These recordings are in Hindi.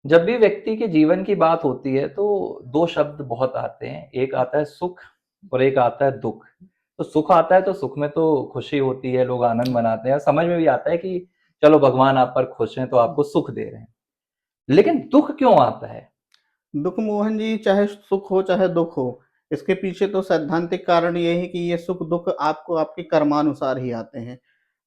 जब भी व्यक्ति के जीवन की बात होती है तो दो शब्द बहुत आते हैं, एक आता है सुख और एक आता है दुख। तो सुख आता है तो सुख में तो खुशी होती है, लोग आनंद मनाते हैं, समझ में भी आता है कि चलो भगवान आप पर खुश हैं तो आपको सुख दे रहे हैं। लेकिन दुख क्यों आता है? दुख मोहन जी, चाहे सुख हो चाहे दुख हो, इसके पीछे तो सैद्धांतिक कारण ये है कि ये सुख दुख आपको आपके कर्मानुसार ही आते हैं।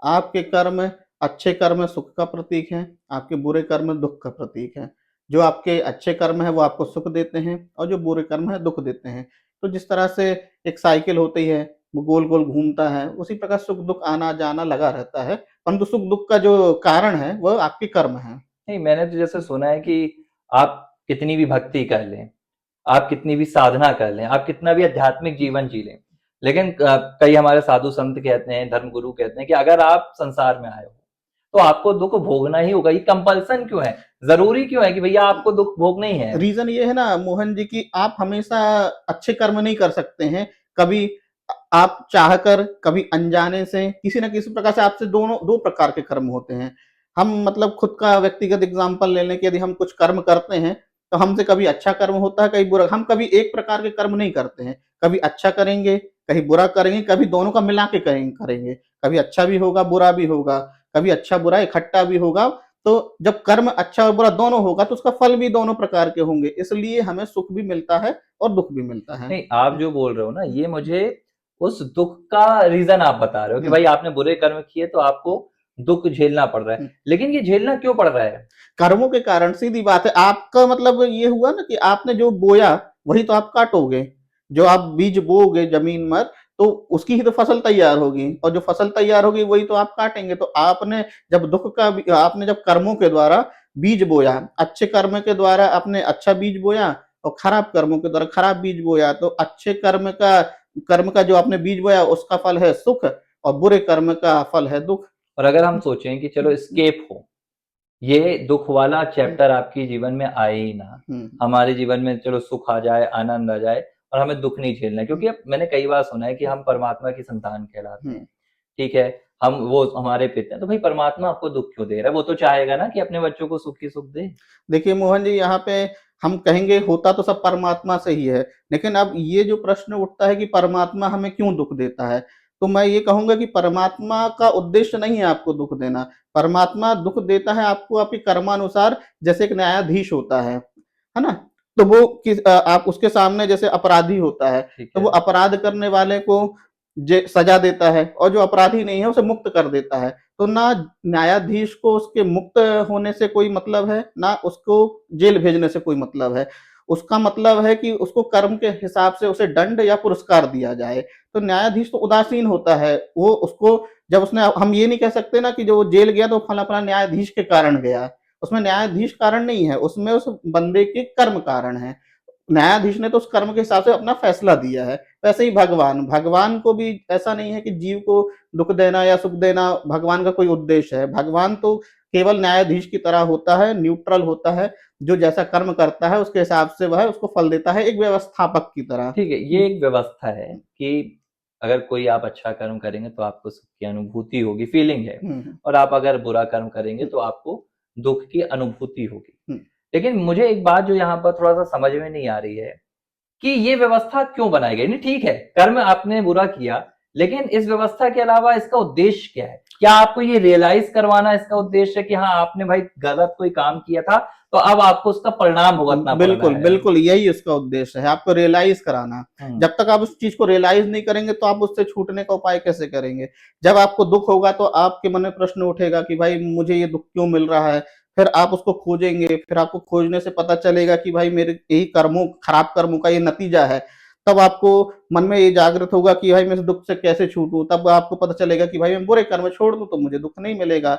आपके कर्म, अच्छे कर्म सुख का प्रतीक हैं, आपके बुरे कर्म दुख का प्रतीक हैं। जो आपके अच्छे कर्म हैं वो आपको सुख देते हैं और जो बुरे कर्म हैं दुख देते हैं। तो जिस तरह से एक साइकिल होती है, वो गोल-गोल घूमता है, उसी प्रकार सुख-दुख आना-जाना लगा रहता है। परंतु सुख-दुख का जो कारण है, वह आपके कर्म हैं। नहीं, मैंने तो जैसे सुना है कि आप कितनी भी भक्ति कर लें, आप कितनी भी साधना कर लें, आप कितना भी आध्यात्मिक जीवन जी लें, लेकिन कई हमारे साधु संत कहते हैं, धर्म गुरु कहते हैं कि अगर आप संसार में आए हो तो आपको दुख भोगना ही होगा। ये कंपल्सन क्यों है? जरूरी क्यों है कि भैया आपको दुख भोगना ही है? रीजन ये है ना मोहन जी कि आप हमेशा अच्छे कर्म नहीं कर सकते हैं। कभी आप चाहकर, कभी अनजाने से, किसी न किसी प्रकार से आपसे दोनों दो प्रकार के कर्म होते हैं। हम मतलब खुद का व्यक्तिगत एग्जांपल ले लें कि यदि हम कुछ कर्म करते हैं, तो हमसे कभी अच्छा कर्म होता है, कभी बुरा। हम कभी एक प्रकार के कर्म नहीं करते हैं। कभी अच्छा करेंगे, कभी बुरा करेंगे, कभी दोनों का मिला के करेंगे। कभी अच्छा भी होगा, बुरा भी होगा, कभी अच्छा बुरा इकट्ठा भी होगा। तो जब कर्म अच्छा और बुरा दोनों होगा तो उसका फल भी दोनों प्रकार के होंगे, इसलिए हमें सुख भी मिलता है और दुख भी मिलता है। नहीं, आप जो बोल रहे हो ना, ये मुझे उस दुख का रीजन आप बता रहे हो कि हम्म, भाई आपने बुरे कर्म किए तो आपको दुख झेलना पड़ रहा है। हम्म। लेकिन ये झेलना क्यों पड़ रहा है? कर्मों के कारण, सीधी बात है। आपका मतलब ये हुआ ना कि आपने जो बोया वही तो आप काटोगे। जो आप बीज बोओगे जमीन में, तो उसकी ही तो फसल तैयार होगी, और जो फसल तैयार होगी वही तो आप काटेंगे। तो आपने जब दुख का आपने जब कर्मों के द्वारा बीज बोया, अच्छे कर्म के द्वारा आपने अच्छा बीज बोया और खराब कर्मों के द्वारा खराब बीज बोया, तो अच्छे कर्म का जो आपने बीज बोया उसका फल है सुख, और बुरे कर्म का फल है दुख। और अगर हम सोचें कि चलो स्केप हो, ये दुख वाला चैप्टर आपके जीवन में आए ही ना, हमारे जीवन में चलो सुख आ जाए, आनंद आ जाए और हमें दुख नहीं झेलना है। क्योंकि अब मैंने कई बार सुना है कि हम परमात्मा की संतान कहलाते हैं, ठीक है, हम वो हमारे पिता हैं, तो भाई परमात्मा आपको दुख क्यों दे रहा है? वो तो चाहेगा ना कि अपने बच्चों को सुख ही सुख दे। देखिए मोहन जी, यहाँ पे हम कहेंगे होता तो सब परमात्मा से ही है, लेकिन अब ये जो प्रश्न उठता है कि परमात्मा हमें क्यों दुख देता है, तो मैं ये कहूंगा कि परमात्मा का उद्देश्य नहीं है आपको दुख देना। परमात्मा दुख देता है आपको आपके कर्मानुसार। जैसे एक न्यायाधीश होता है ना? तो वो आप उसके सामने जैसे अपराधी होता है, ठीक तो है। वो अपराध करने वाले को सजा देता है, और जो अपराधी नहीं है उसे मुक्त कर देता है। तो ना न्यायाधीश को उसके मुक्त होने से कोई मतलब है, ना उसको जेल भेजने से कोई मतलब है। उसका मतलब है कि उसको कर्म के हिसाब से उसे दंड या पुरस्कार दिया जाए। तो न्यायाधीश तो उदासीन होता है। वो उसको जब उसने हम ये नहीं कह सकते ना कि जो जेल गया तो फला-फला न्यायाधीश के कारण गया। उसमें न्यायाधीश कारण नहीं है, उसमें उस बंदे के कर्म कारण है। न्यायाधीश ने तो उस कर्म के हिसाब से अपना फैसला दिया है। वैसे ही भगवान को भी ऐसा नहीं है कि जीव को दुख देना या सुख देना भगवान का कोई उद्देश्य है। भगवान तो केवल न्यायाधीश की तरह होता है, न्यूट्रल होता है। जो जैसा कर्म करता है उसके हिसाब से वह उसको फल देता है, एक व्यवस्थापक की तरह। ठीक है, ये एक व्यवस्था है कि अगर कोई आप अच्छा कर्म करेंगे तो आपको सुख की अनुभूति होगी, फीलिंग है, हम्म, और आप अगर बुरा कर्म करेंगे तो आपको दुख की अनुभूति होगी। हम्म। लेकिन मुझे एक बात जो यहाँ पर थोड़ा सा समझ में नहीं आ रही है कि ये व्यवस्था क्यों बनाई गई? नहीं, ठीक है, कर्म आपने बुरा किया, लेकिन इस व्यवस्था के अलावा इसका उद्देश्य क्या है? क्या आपको ये रियलाइज करवाना इसका उद्देश्य है कि हाँ आपने भाई गलत कोई काम किया था तो अब आपको उसका परिणाम भुगतना पड़ रहा बिल्कुल, है? बिल्कुल, यही उसका उद्देश्य है, आपको रियलाइज़ कराना। हम्म। जब तक आप उस चीज़ को रियलाइज़ नहीं करेंगे, तो आप उससे छूटने का उपाय कैसे करेंगे? जब आपको दुःख होगा, तो आपके मन में प्रश्न उठेगा कि भाई मुझे ये दुःख क्यों मिल रहा है? फिर आप उसको खोजेंगे, फिर आपको खोजने से पता चलेगा कि भाई मेरे यही खराब कर्मों का ये नतीजा है। तब आपको मन में ये जागृत होगा कि भाई मैं इस दुःख से कैसे छूटूँ? तब आपको पता चलेगा कि भाई मैं बुरे कर्म छोड़ दूँ, तो मुझे दुःख नहीं मिलेगा।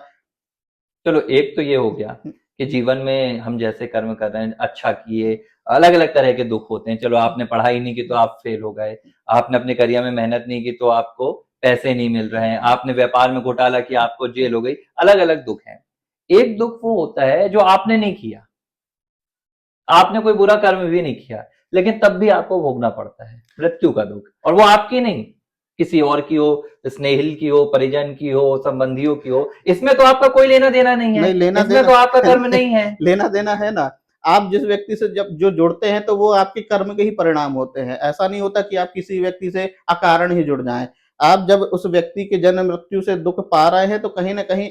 चलो, एक तो ये हो गया कि जीवन में हम जैसे कर्म कर रहे हैं, अच्छा किए, अलग अलग तरह के दुख होते हैं। चलो, आपने पढ़ाई नहीं की तो आप फेल हो गए, आपने अपने करियर में मेहनत नहीं की तो आपको पैसे नहीं मिल रहे हैं, आपने व्यापार में घोटाला किया आपको जेल हो गई। अलग अलग दुख हैं। एक दुख वो होता है जो आपने नहीं किया, आपने कोई बुरा कर्म भी नहीं किया, लेकिन तब भी आपको भोगना पड़ता है मृत्यु का दुख, और वो आपकी नहीं, किसी और की हो, स्नेहिल की हो, परिजन की हो, संबंधियों की हो। इसमें तो आपका कोई लेना देना नहीं है, नहीं, लेना इसमें देना तो आपका कर्म नहीं है। लेना देना है ना। आप जिस व्यक्ति से जब जो जुड़ते हैं तो वो आपके कर्म के ही परिणाम होते हैं। ऐसा नहीं होता कि आप किसी व्यक्ति से अकारण ही जुड़ जाएँ। आप जब उस व्यक्ति के जन्म मृत्यु से दुःख पा रहे हैं तो कहीं न कहीं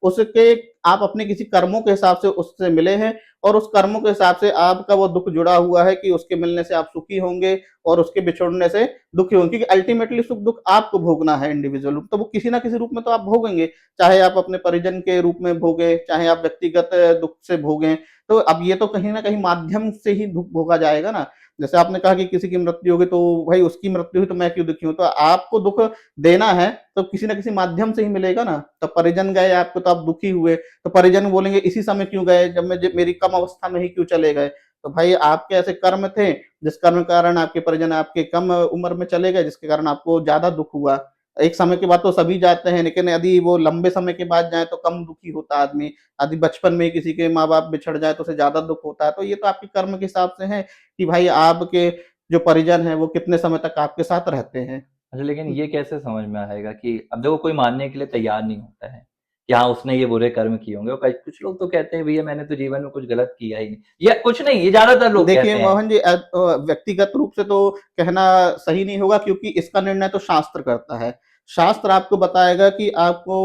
उसके आप अपने किसी कर्मों के हिसाब से उससे मिले हैं और उस कर्मों के हिसाब से आपका वो दुःख जुड़ा हुआ है कि उसके मिलने से आप सुखी होंगे और उसके बिछुड़ने से दुखी होंगे, क्योंकि अल्टीमेटली सुख-दुःख आपको भोगना है इंडिविजुअल, तो वो किसी न किसी रूप में तो आप भोगेंगे। चाहे आप अपने परिजन के रूप में भोगें, चाहे आप व्यक्तिगत दुःख से भोगें। तो अब ये तो कहीं न कहीं माध्यम से ही दुःख भोगा जाएगा ना। जैसे आपने कहा कि किसी की मृत्यु होगी तो भाई उसकी मृत्यु हुई तो मैं क्यों दुखी हूँ? तो आपको दुःख देना है तो किसी न किसी माध्यम से ही मिलेगा ना। तो परिजन गए आपको तो आप दुखी हुए, तो परिजन बोलेंगे इसी समय क्यों गए जब मेरी कम अवस्था में ही क्यों चले गए? तो भाई आपके ऐसे कर्म थे, जिस कर्म के कारण आपके परिजन आपके कम उम्र में चले गए, जिसके कारण आपको ज़्यादा दुःख हुआ। एक समय के बाद तो सभी जाते हैं, लेकिन यदि वो लंबे समय के बाद जाएँ तो कम दुखी होता है आदमी। यदि बचपन में ही किसी के माँ-बाप बिछड़ जाएँ तो उसे ज़्यादा दुःख होता है। तो ये तो आपके कर्म के हिसाब से है कि भाई आपके जो परिजन हैं वो कितने समय तक आपके साथ रहते हैं। अच्छा, लेकिन ये कैसे समझ में आएगा कि अब देखो कोई मानने के लिए तैयार नहीं होता है कि हाँ उसने ये बुरे कर्म किए होंगे, और कुछ लोग तो कहते हैं भैया मैंने तो जीवन में कुछ गलत किया ही नहीं, या कुछ नहीं, ये ज्यादातर लोग देखिए कहते हैं। मोहन जी, व्यक्तिगत रूप से तो कहना सही नहीं होगा, क्योंकि इसका निर्णय तो शास्त्र करता है। शास्त्र आपको बताएगा कि आपको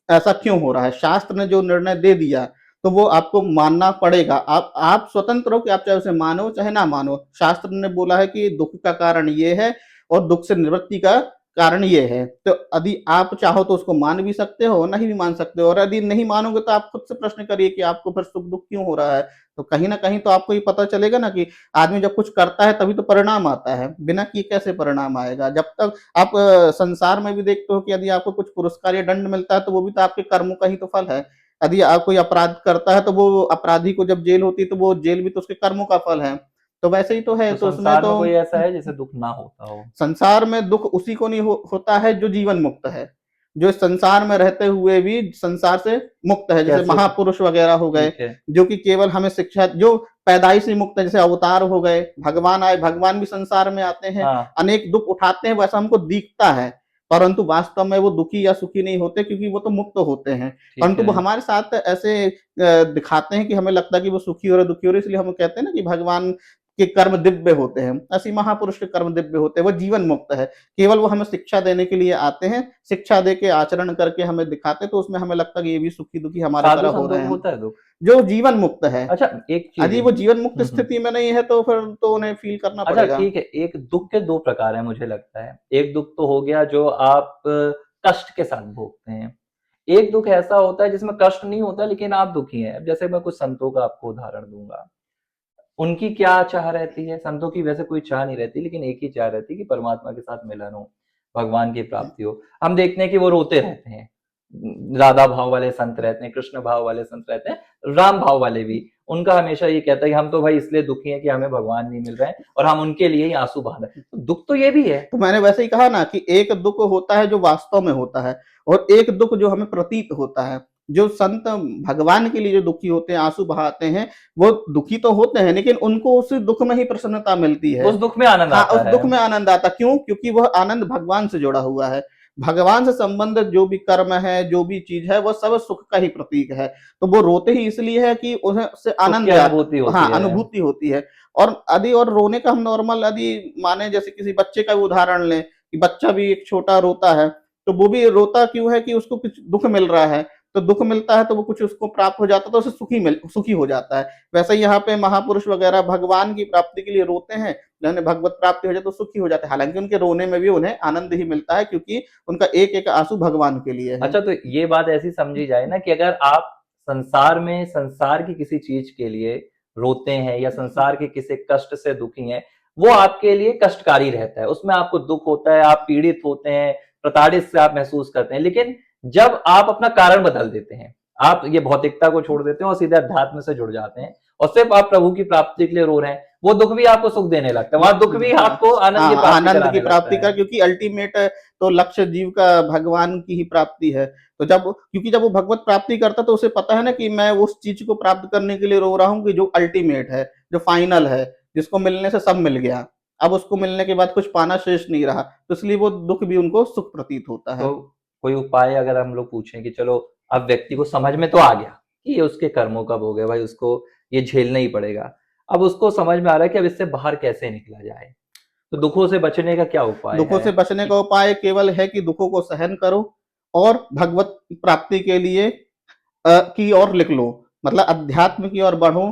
ऐसा क्यों हो रहा है। शास्त्र ने जो निर्णय दे दिया, तो वो आपको मानना पड़ेगा। आप स्वतंत्र हो कि आप चाहे उसे मानो, चाहे ना मानो। शास्त्र ने बोला है कि दुःख का कारण ये है और दुःख से निवृत्ति का कारण ये है। तो यदि आप चाहो तो उसको मान भी सकते हो, नहीं भी मान सकते हो, और यदि नहीं मानोगे तो आप खुद से प्रश्न करिए कि आपको फिर सुख-दुःख क्यों हो रहा है? तो कहीं न कहीं तो आपको ये पता चलेगा ना कि आदमी जब कुछ करता है तभी तो परिणाम आता है, बिना किए कैसे परिणाम आएगा? जब तक आप संसार में भी देखते हो कि यदि आपको कुछ पुरस्कार या दंड मिलता है तो वो भी तो आपके कर्मों का ही तो फल है। यदि आप कोई अपराध करता है तो वो अपराधी को जब जेल होती है तो वो जेल भी तो उसके कर्मों का फल है। तो वैसे ही तो है, तो तो उसमें संसार तो में कोई ऐसा है जिसे दुख ना होता हो? संसार में दुःख उसी को नहीं होता है जो जीवन मुक्त है। जो संसार में रहते हुए भी संसार से मुक्त है, जैसे कैसे? महापुरुष वगैरह हो गए, ठीक है। जो कि केवल हमें शिक्षा जो पैदाइश से मुक्त है, जैसे अवतार हो गए, भगवान आए, भगवान भी संसार में आते हैं, हाँ। अनेक दुःख उठाते हैं, वैसा हमको दिखता है, परंतु वास्तव में वो दुखी या सुखी नहीं होते, क्योंकि वो तो मुक्त होते हैं। ठीक परंतु वो है। हमारे साथ ऐसे दिखाते हैं कि हमें लगता है कि वो सुखी हो रहे, दुखी हो रहे, इसलिए हम कहते हैं ना कि भगवान के कर्म दिव्य होते हैं। ऐसे ही महापुरुष के कर्म दिव्य होते हैं, वो जीवन मुक्त है। केवल वो हमें शिक्षा देने के लिए आते हैं, शिक्षा देके आचरण करके हमें दिखाते हैं, तो उसमें हमें लगता है कि ये भी सुखी-दुखी हमारे साधु तरह हो संतों रहे को हैं। होता है दुख? जो जीवन मुक्त है, अच्छा, एक चीज यदि है। वो जीवन मुक्त हम्म। स्थिति में नहीं है तो फिर तो उन्हें फ़ील करना अच्छा पड़ेगा। ठीक है, एक दुख के दो प्रकार हैं मुझे लगता है। एक दुख तो हो गया जो आप कष्ट के साथ भोगते हैं। एक दुख ऐसा होता है जिसमें कष्ट नहीं होता लेकिन आप दुखी हैं। अब जैसे मैं कुछ संतों का आपको उदाहरण दूंगा। उनकी क्या चाह रहती है? संतों की वैसे कोई चाह नहीं रहती, लेकिन एक ही चाह रहती है कि परमात्मा के साथ मिलन हो, भगवान की प्राप्ति हो। हम देखते हैं कि वो रोते रहते हैं। राधा भाव वाले संत रहते हैं, कृष्ण भाव वाले संत रहते हैं, राम भाव वाले भी। उनका हमेशा ये कहता है कि हम तो भाई इसलिए दुखी हैं कि हमें भगवान नहीं मिल रहे हैं और हम उनके लिए ही आंसू बहा रहे हैं। तो दुख तो ये भी है। तो मैंने वैसे ही कहा ना कि एक दुःख होता है जो वास्तव में होता है और एक दुःख जो हमें प्रतीत होता है। जो संत भगवान के लिए जो दुखी होते हैं, आँसू बहाते हैं, वो दुखी तो होते हैं, लेकिन उनको उस दुःख में ही प्रसन्नता मिलती है। उस दुख में आनंद हाँ, आता उस है। दुःख में आनंद आता है। क्यों? क्योंकि वह आनंद भगवान से जुड़ा हुआ है। भगवान से संबंधित जो भी कर्म है, जो भी चीज़ है, वो सब सुख का ही प्रतीक है। तो वो रोते ही इसलिए है कि उन्हें उससे सुख की आनंद आता, अनुभूति होती हाँ, है। अनुभूति होती है। और यदि और रोने का हम नॉर्मल यदि माने, जैसे किसी बच्चे का उदाहरण लें कि बच्चा भी एक छोटा रोता है, तो वो भी रोता क्यों है कि उसको कुछ दुःख मिल रहा है। तो दुःख मिलता है तो वो कुछ उसको प्राप्त हो जाता है तो उसे सुखी हो जाता है। वैसे ही यहाँ पे महापुरुष वगैरह भगवान की प्राप्ति के लिए रोते हैं, जिन्हें भगवत प्राप्ति हो जाए तो सुखी हो जाते हैं। हालाँकि उनके रोने में भी उन्हें आनंद ही मिलता है, क्योंकि उनका एक-एक आँसू भगवान के लिए है। अच्छा, तो ये बात ऐसी समझी जाए ना कि अगर आप संसार में संसार की किसी चीज के लिए रोते हैं या संसार के किसी कष्ट से दुखी हैं, वो आपके लिए कष्टकारी रहता है, उसमें आपको दुख होता है, आप पीड़ित होते हैं, प्रताड़ित से आप महसूस करते हैं। लेकिन जब आप अपना कारण बदल देते हैं, आप ये भौतिकता को छोड़ देते हैं और सीधे अध्यात्म से जुड़ जाते हैं और सिर्फ आप प्रभु की प्राप्ति के लिए रो रहे हैं, वो दुख भी आपको सुख देने लगता है, वहां दुख भी हाँ, आपको आनंद की हाँ, प्राप्ति आनंद की कराने प्राप्ति लगता का, है। क्योंकि अल्टीमेट तो लक्ष्य जीव का भगवान की ही प्राप्ति है। तो जब वो भगवत प्राप्ति करता है तो उसे पता है ना कि मैं उस चीज़ को प्राप्त करने के लिए रो रहा हूँ कि जो अल्टीमेट है, जो फाइनल है, जिसको मिलने से सब मिल गया। अब उसको मिलने के बाद कुछ पाना शेष नहीं रहा, तो इसलिए वो दुःख भी उनको सुख प्रतीत होता तो है। कोई उपाय अगर हम लोग पूछें कि चलो अब व्यक्ति को समझ में तो आ गया कि ये उसके कर्मों का भोग है भाई, उसको ये झेलना ही पड़ेगा। अब उसको समझ में आ रहा है कि अब इससे बाहर कैसे निकला जाए, तो दुखों से बचने का क्या उपाय दुखों है? से बचने का उपाय केवल है कि दुखों को सहन करो और भगवत प्राप्ति के लिए की ओर लिख लो, मतलब अध्यात्म की ओर बढ़ो,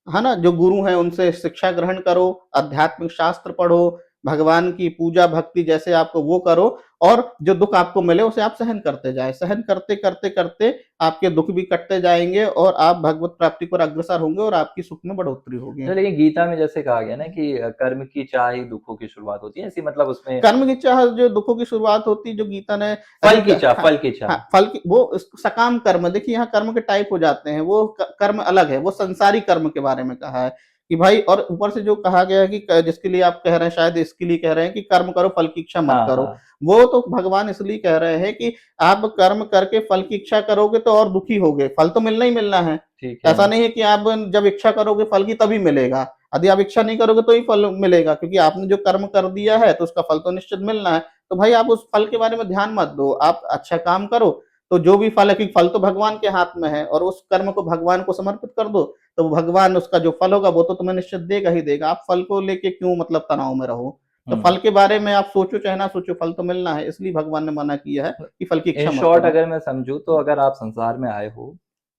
है ना? जो गुरु हैं उनसे शिक्षा ग्रहण करो, आध्यात्मिक शास्त्र पढ़ो, भगवान की पूजा भक्ति जैसे आपको वो करो और जो दुःख आपको मिले उसे आप सहन करते जाएँ। सहन करते, करते, करते आपके दुःख भी कटते जाएँगे और आप भगवत प्राप्ति की ओर अग्रसर होंगे और आपकी सुख में बढ़ोतरी होगी। तो लेकिन गीता में जैसे कहा गया ना कि कर्म की चाह ही दुखों की शुरुआत होती है, ऐसी मतलब उसमें कर्म की चाह जो दुखों की शुरुआत होती है, जो गीता ने फल की चाह, हाँ, फल की चाह। हाँ, फल की वो सकाम कर्म देखिए यहाँ कर्म के टाइप हो जाते हैं, वो कर्म अलग है, वो संसारी कर्म के बारे में कहा है कि भाई और ऊपर से जो कहा गया है कि जिसके लिए आप कह रहे हैं शायद इसके लिए कह रहे हैं कि कर्म करो फल की इच्छा मत हाँ, करो। हाँ, वो तो भगवान इसलिए कह रहे हैं कि आप कर्म करके फल की इच्छा करोगे तो और दुखी होगे, फल तो मिलना ही मिलना है। ठीक है। ऐसा नहीं है कि आप जब इच्छा करोगे फल की तभी मिलेगा। यदि आप इच्छा नहीं करोगे तो ही फल मिलेगा क्योंकि आपने जो कर्म कर दिया है तो उसका फल तो निश्चित मिलना है। तो भाई आप उस फल के बारे में ध्यान मत दो, आप अच्छा काम करो, तो जो भी फल है क्योंकि फल तो भगवान के हाथ में है और उस कर्म को भगवान को समर्पित कर दो, तो भगवान उसका जो फल होगा वो तो तुम्हें निश्चित देगा ही देगा। आप फल को लेके क्यों मतलब तनाव में रहो? तो हुँ। फल के बारे में आप सोचो चाहे ना सोचो फल तो मिलना है, इसलिए भगवान ने मना किया है कि फल की इन इच्छा मत शॉर्ट करो। अगर मैं समझूँ तो अगर आप संसार में आए हो,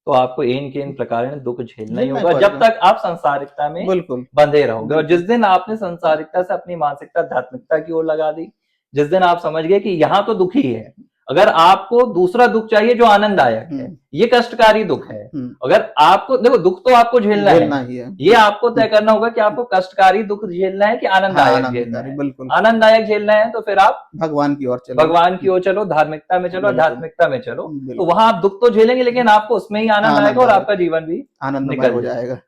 तो आपको इन के इन प्रकार दुःख झेलना ही झेलना ही होगा जब पड़ेगा। तक आप सांसारिकता में बिल्कुल, बंधे रहोगे और जिस बिल्कुल। दिन आपने सांसारिकता से अपनी मानसिकता आध्यात्मिकता की ओर लगा दी, जिस दिन आप समझ गए कि यहाँ तो दुःख ही है, अगर आपको दूसरा दुःख चाहिए जो आनंददायक है, हुँ, ये कष्टकारी दुःख है। हुँ। अगर आपको देखो दुःख तो आपको झेलना है, झेलना ही है। ये आपको हुँ, तय करना होगा कि आपको कष्टकारि दुःख झेलना है कि हाँ, आनंददायक झेलना आनंदकारी है। बिल्कुल, आनंददायक झेलना है तो फिर आप भगवान की ओर चलो। भगवान की ओर चलो, धार्मिकता में चलो, बिल्कुल, आध्यात्मिकता में चलो, तो बिल्कुल, वहाँ आप दुःख तो झेलेंगे लेकिन आपको उसमें ही आनंद आएगा और आनंद आएगा, आपका जीवन भी आनंदमय निकल हो जाएगा। जाएगा।